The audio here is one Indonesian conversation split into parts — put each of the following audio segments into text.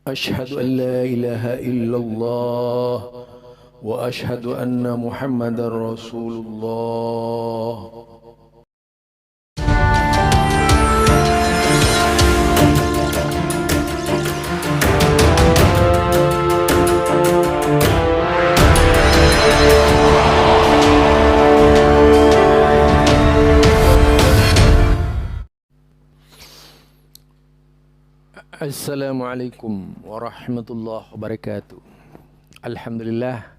أشهد أن لا إله إلا الله وأشهد أن محمد رسول الله. Assalamualaikum warahmatullahi wabarakatuh. Alhamdulillah,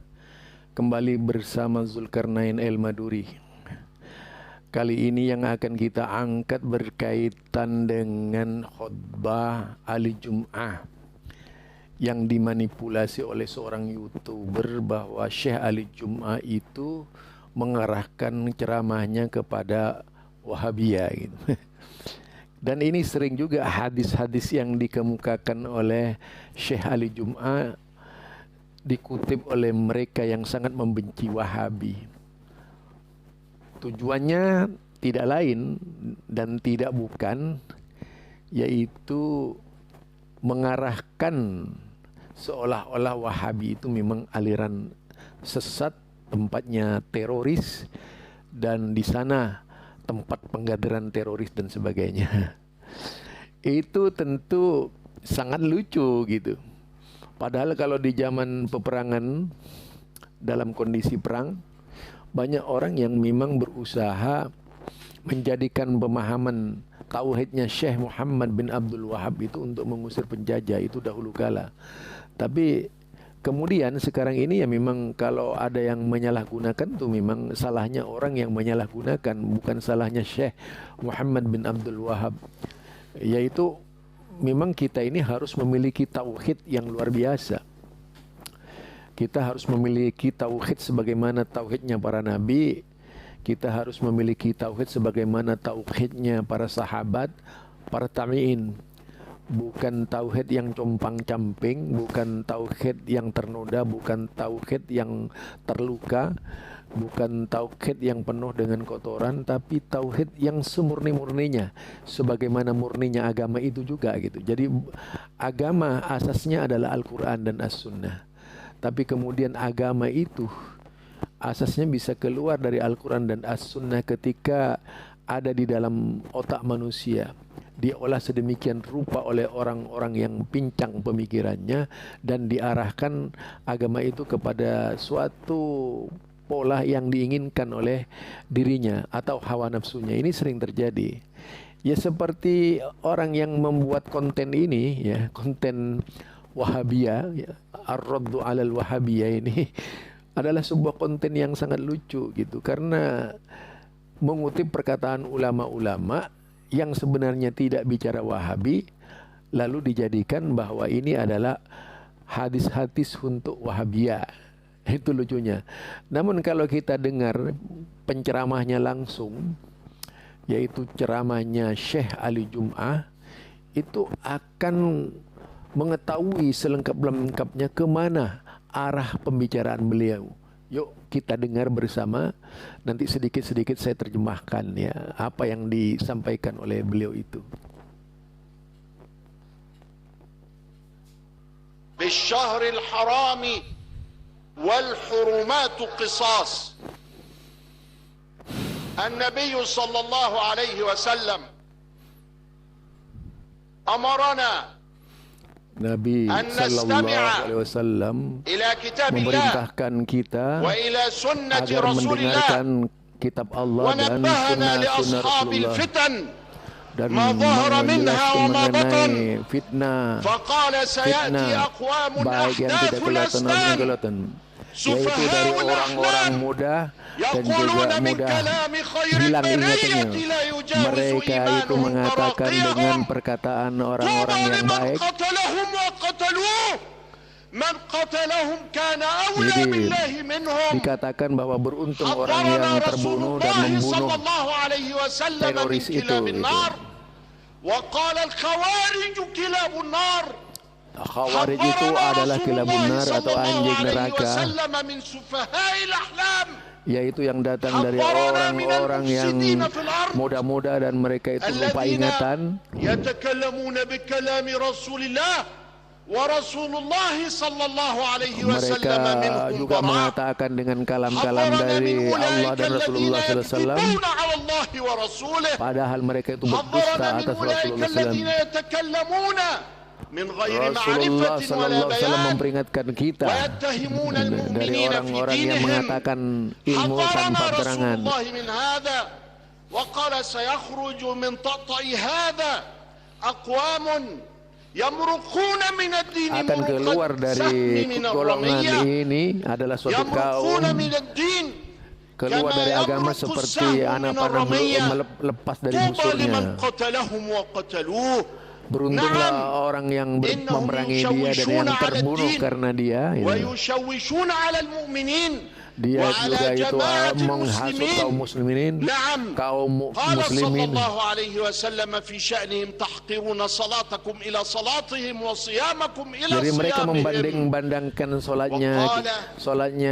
kembali bersama Zulkarnain El-Maduri. Kali ini yang akan kita angkat berkaitan dengan khutbah Ali Jum'ah yang dimanipulasi oleh seorang YouTuber bahwa Syekh Ali Jum'ah itu mengarahkan ceramahnya kepada Wahabiyah gitu. Dan ini sering juga hadis-hadis yang dikemukakan oleh Syekh Ali Jum'ah dikutip oleh mereka yang sangat membenci Wahabi. Tujuannya tidak lain dan tidak bukan, yaitu mengarahkan seolah-olah Wahabi itu memang aliran sesat, tempatnya teroris, dan di sana tempat penggaderan teroris dan sebagainya. Itu tentu sangat lucu gitu. Padahal kalau di zaman peperangan, dalam kondisi perang, banyak orang yang memang berusaha menjadikan pemahaman tauhidnya Syekh Muhammad bin Abdul Wahab itu untuk mengusir penjajah, itu dahulu kala. Tapi kemudian sekarang ini ya memang kalau ada yang menyalahgunakan tuh memang salahnya orang yang menyalahgunakan, bukan salahnya Syekh Muhammad bin Abdul Wahab. Yaitu memang kita ini harus memiliki tauhid yang luar biasa. Kita harus memiliki tauhid sebagaimana tauhidnya para nabi. Kita harus memiliki tauhid sebagaimana tauhidnya para sahabat, para tabi'in. Bukan tauhid yang compang-camping, bukan tauhid yang ternoda, bukan tauhid yang terluka, bukan tauhid yang penuh dengan kotoran, tapi tauhid yang semurni-murninya, sebagaimana murninya agama itu juga gitu. Jadi agama asasnya adalah Al-Quran dan As-Sunnah. Tapi kemudian agama itu asasnya bisa keluar dari Al-Quran dan As-Sunnah ketika ada di dalam otak manusia, diolah sedemikian rupa oleh orang-orang yang pincang pemikirannya dan diarahkan agama itu kepada suatu pola yang diinginkan oleh dirinya atau hawa nafsunya. Ini sering terjadi. Ya seperti orang yang membuat konten ini, ya konten Wahabiyah, ya, Ar-Raddu 'alal Wahabiyah ini adalah sebuah konten yang sangat lucu gitu, karena mengutip perkataan ulama-ulama yang sebenarnya tidak bicara Wahabi, lalu dijadikan bahwa ini adalah hadis-hadis untuk Wahabiyah. Itu lucunya. Namun kalau kita dengar penceramahnya langsung, yaitu ceramahnya Syekh Ali Jum'ah, itu akan mengetahui selengkap-lengkapnya kemana arah pembicaraan beliau. Yuk kita dengar bersama, nanti sedikit-sedikit saya terjemahkan ya apa yang disampaikan oleh beliau itu. Bisyahril harami wal hurumatu qisas. An-Nabi sallallahu alaihi wasallam amarana Nabi sallallahu alaihi wasallam memerintahkan kita agar mendengarkan kitab Allah dan sunnah Rasulullah dan menjelaskan mengenai fitnah baik yang tidak kelihatan maupun yang kelihatan, yaitu dari orang-orang muda dan juga mudah hilang ingatannya. Mereka itu mengatakan dengan perkataan orang-orang yang baik, jadi dikatakan bahwa beruntung orang yang terbunuh dan membunuh teroris itu gitu. Khawarij itu adalah kilabun nar atau anjing neraka, yaitu yang datang dari orang-orang yang muda-muda dan mereka itu lupa ingatan. ورسول الله صلى الله عليه Mereka وسلم منهم juga براء. mengatakan dengan kalam-kalam حذرنا من dari Allah أولئك dan الذين Rasulullah SAW, يكذبون على الله ورسوله. padahal mereka itu berdusta حذرنا من atas أولئك Rasulullah الذين SAW. يتكلمون من غير Rasulullah معرفة ولا SAW بيان memperingatkan kita ويتهمون dari المؤمنين في orang-orang yang دينهم. mengatakan ilmu حذرنا tanpa رسول keterangan. الله من هذا وقال سيخرج من طأطأ هذا أقوام يمرقون من الدين Akan keluar مرق السهم dari من golongan الرمية ini adalah suatu يمرقون kaum من الدين keluar كما dari agama يمرق seperti السهم anak من panah الرمية. melepas dari طوبى busurnya. لمن قتلهم وقتلوه. Beruntunglah orang yang Innahum memerangi dia dan yang yushawwishuna 'ala terbunuh ad-din karena dia. ويشوشون على المؤمنين Dia وعلى juga itu جماعة menghasut المسلمين. kaum muslimin, نعم. kaum قال صلى muslimin. الله عليه وسلم في شأنهم تحقرون صلاتكم إلى صلاتهم وصيامكم إلى Jadi mereka صيامهم. membanding-bandangkan solatnya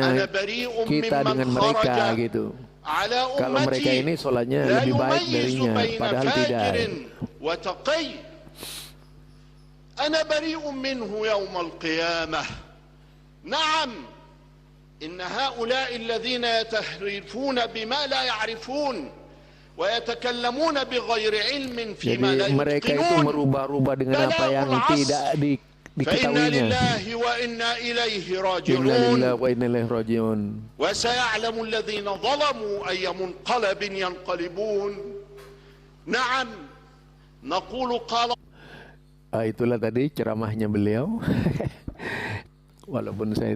أنا بريء kita ممن dengan mereka خرج gitu. على Kalau mereka أمتي ini solatnya لا lebih baik يميز darinya, بين padahal tidak. فاجر وتقي أنا بريء منه يوم القيامة. نعم إن هؤلاء الذين يتحرفون بما لا يعرفون ويتكلمون بغير علم فيما لا Jadi mereka itu يتقنون merubah-rubah dengan apa yang tidak فإنا diketahuinya. لله وإنا إليه Inna راجعون. lillahi wa inna ilaihi rajiun. وسيعلم الذين ظلموا أي منقلب ينقلبون. نعم نقول قال. Itulah tadi ceramahnya beliau. Walaupun saya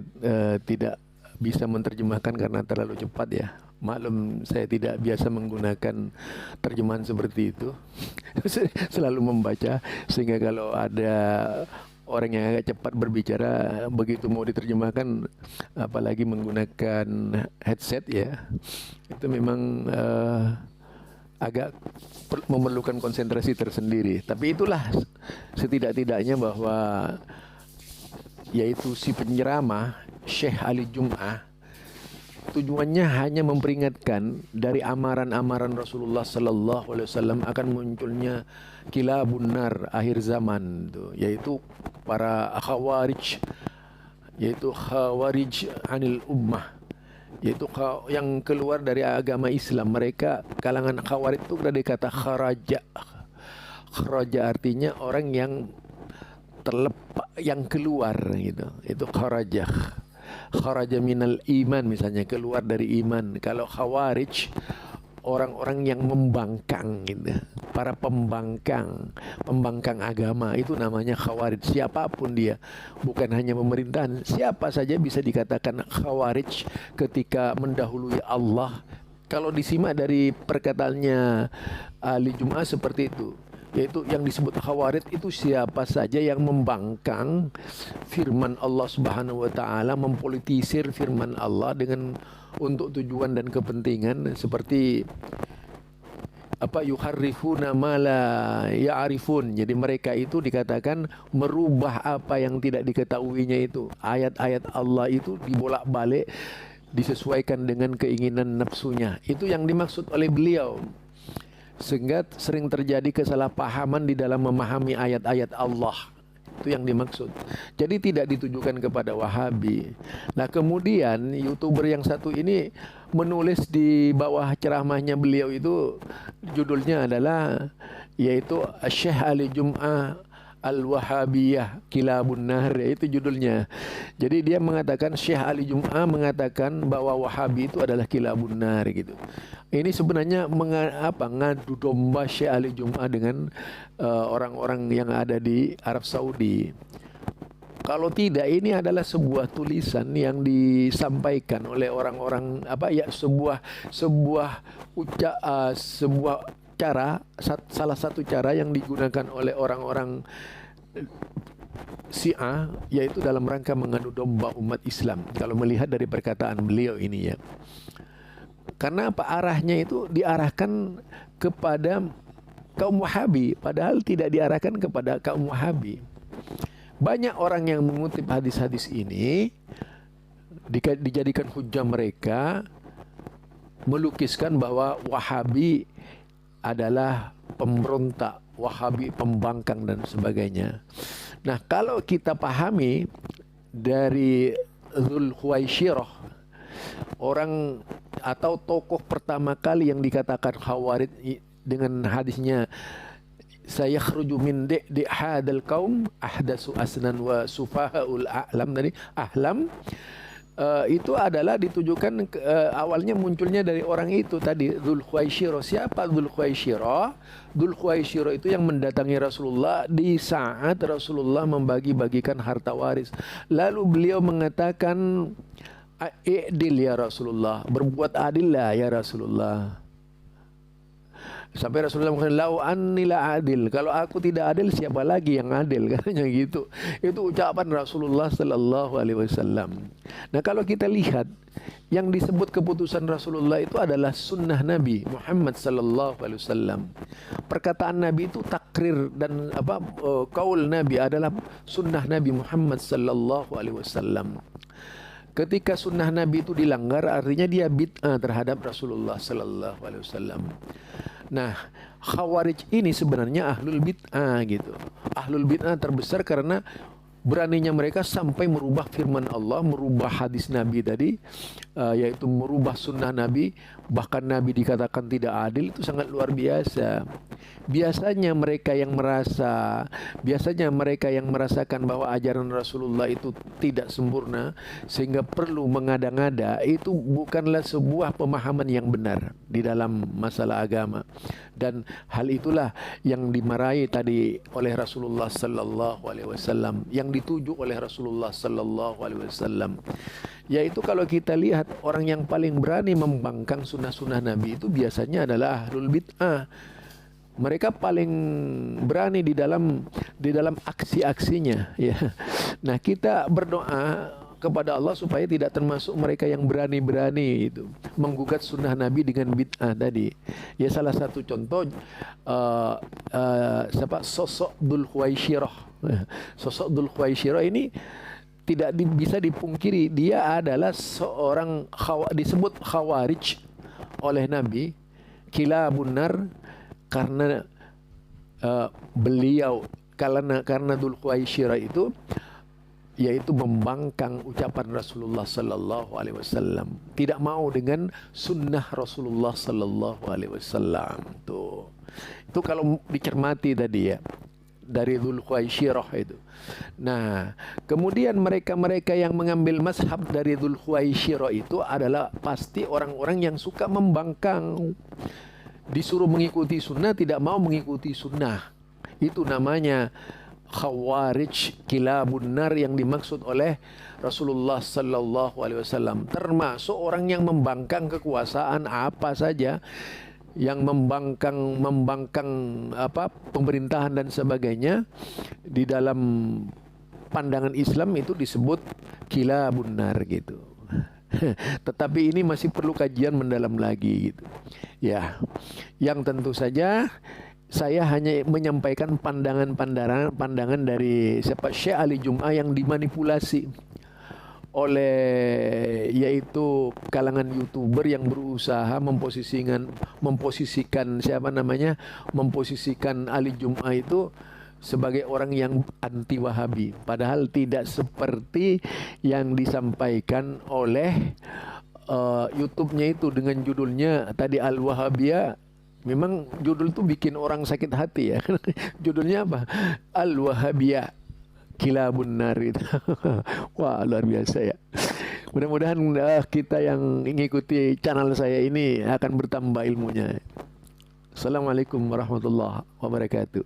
tidak bisa menerjemahkan karena terlalu cepat ya. Maklum saya tidak biasa menggunakan terjemahan seperti itu. Selalu membaca, sehingga kalau ada orang yang agak cepat berbicara, begitu mau diterjemahkan, apalagi menggunakan headset ya, itu memang agak memerlukan konsentrasi tersendiri. Tapi itulah setidak-tidaknya bahwa yaitu si penceramah Syekh Ali Jum'ah, tujuannya hanya memperingatkan dari amaran-amaran Rasulullah Sallallahu Alaihi Wasallam akan munculnya kilabun nar akhir zaman, yaitu para khawarij, yaitu khawarij anil ummah, yaitu yang keluar dari agama Islam. Mereka kalangan khawarij itu dari kata kharaja. Kharaja artinya orang yang terlepas, yang keluar gitu. Itu kharaja. Kharaja minal iman misalnya, keluar dari iman. Kalau khawarij orang-orang yang membangkang gitu. Para pembangkang agama, itu namanya khawarij. Siapapun dia, bukan hanya pemerintahan, siapa saja bisa dikatakan khawarij ketika mendahului Allah. Kalau disimak dari perkataannya Ali Jum'ah seperti itu, yaitu yang disebut khawarij itu siapa saja yang membangkang firman Allah Subhanahu wa taala, mempolitisir firman Allah dengan untuk tujuan dan kepentingan seperti yuharrifuna ma la ya'rifun. Jadi mereka itu dikatakan merubah apa yang tidak diketahuinya itu. Ayat-ayat Allah itu dibolak-balik disesuaikan dengan keinginan nafsunya. Itu yang dimaksud oleh beliau. Sehingga sering terjadi kesalahpahaman di dalam memahami ayat-ayat Allah. Itu yang dimaksud. Jadi tidak ditujukan kepada Wahabi. Nah kemudian YouTuber yang satu ini menulis di bawah ceramahnya beliau itu, judulnya adalah yaitu Syekh Ali Jum'ah Al-Wahabiyah Kilabun Nar, itu judulnya. Jadi dia mengatakan, Syekh Ali Jum'ah mengatakan bahwa Wahabi itu adalah Kilabun Nar gitu. Ini sebenarnya ngadu domba Syekh Ali Jum'ah dengan orang-orang yang ada di Arab Saudi. Kalau tidak, ini adalah sebuah tulisan yang disampaikan oleh orang-orang sebuah cara, salah satu cara yang digunakan oleh orang-orang Syiah, yaitu dalam rangka mengadu domba umat Islam. Kalau melihat dari perkataan beliau ini ya, karena apa, arahnya itu diarahkan kepada kaum Wahabi, padahal tidak diarahkan kepada kaum Wahabi. Banyak orang yang mengutip hadis-hadis ini dijadikan hujah mereka, melukiskan bahwa Wahabi adalah pemberontak, Wahabi pembangkang dan sebagainya. Nah, kalau kita pahami dari Dzul Khuwaisirah, orang atau tokoh pertama kali yang dikatakan Khawarij dengan hadisnya, saya khruju min di hadal kaum ahdasu asnan wa sufahaul a'lam, tadi ahlam, itu adalah ditujukan awalnya munculnya dari orang itu tadi, Dzul Khuwaisirah. Siapa Dzul Khuwaisirah? Dzul Khuwaisirah itu yang mendatangi Rasulullah di saat Rasulullah membagi-bagikan harta waris. Lalu beliau mengatakan, "I'dil ya Rasulullah, berbuat adillah ya Rasulullah." Sampai Rasulullah mengatakan, "Lau anni la adil." Kalau aku tidak adil, siapa lagi yang adil? Katanya gitu. Itu ucapan Rasulullah sallallahu alaihi wasallam. Nah, kalau kita lihat yang disebut keputusan Rasulullah itu adalah sunnah Nabi Muhammad sallallahu alaihi wasallam. Perkataan Nabi itu takrir, dan kaul Nabi adalah sunnah Nabi Muhammad sallallahu alaihi wasallam. Ketika sunnah Nabi itu dilanggar, artinya dia bid'ah terhadap Rasulullah sallallahu alaihi wasallam. Nah, Khawarij ini sebenarnya ahlul bid'ah gitu. Ahlul bid'ah terbesar karena beraninya mereka sampai merubah firman Allah, merubah hadis Nabi tadi, yaitu merubah sunnah Nabi. Bahkan Nabi dikatakan tidak adil, itu sangat luar biasa. Biasanya mereka yang merasakan bahwa ajaran Rasulullah itu tidak sempurna sehingga perlu mengada-ngada, itu bukanlah sebuah pemahaman yang benar di dalam masalah agama. Dan hal itulah yang dimarahi tadi oleh Rasulullah sallallahu alaihi wasallam, yang dituju oleh Rasulullah sallallahu alaihi wasallam, yaitu kalau kita lihat orang yang paling berani membangkang sunnah-sunnah Nabi itu biasanya adalah ahlul bid'ah. Mereka paling berani di dalam aksi-aksinya, ya. Nah, kita berdoa kepada Allah supaya tidak termasuk mereka yang berani-berani itu menggugat sunnah Nabi dengan bid'ah tadi. Ya, salah satu contoh sosok Dzul Khuwaisirah. Sosok Dzul Khuwaisirah ini tidak bisa dipungkiri, dia adalah seorang disebut Khawarij oleh Nabi, kilabun nar, karena beliau karena Dzul Khuwaisirah itu yaitu membangkang ucapan Rasulullah sallallahu alaihi wasallam, tidak mau dengan sunnah Rasulullah sallallahu alaihi wasallam. Itu kalau dicermati tadi ya dari Dzul Khuwaisirah itu. Nah, kemudian mereka yang mengambil mazhab dari Dzul Khuwaisirah itu adalah pasti orang-orang yang suka membangkang. Disuruh mengikuti sunnah, tidak mau mengikuti sunnah. Itu namanya Khawarij, kilabun nar, yang dimaksud oleh Rasulullah sallallahu alaihi wasallam. Termasuk orang yang membangkang kekuasaan apa saja, yang membangkang pemerintahan dan sebagainya, di dalam pandangan Islam itu disebut kilabun nar gitu. Tetapi ini masih perlu kajian mendalam lagi gitu. Ya, yang tentu saja saya hanya menyampaikan pandangan dari Syekh Ali Jum'ah yang dimanipulasi oleh yaitu kalangan YouTuber yang berusaha memposisikan Ali Jum'ah itu sebagai orang yang anti Wahabi, padahal tidak seperti yang disampaikan oleh YouTube-nya itu dengan judulnya tadi Al-Wahabiyah. Memang judul itu bikin orang sakit hati ya. Judulnya apa? Al-Wahabiyah kilabun nar itu. Wah, luar biasa ya. Mudah-mudahan kita yang mengikuti channel saya ini akan bertambah ilmunya. Assalamualaikum warahmatullahi wabarakatuh.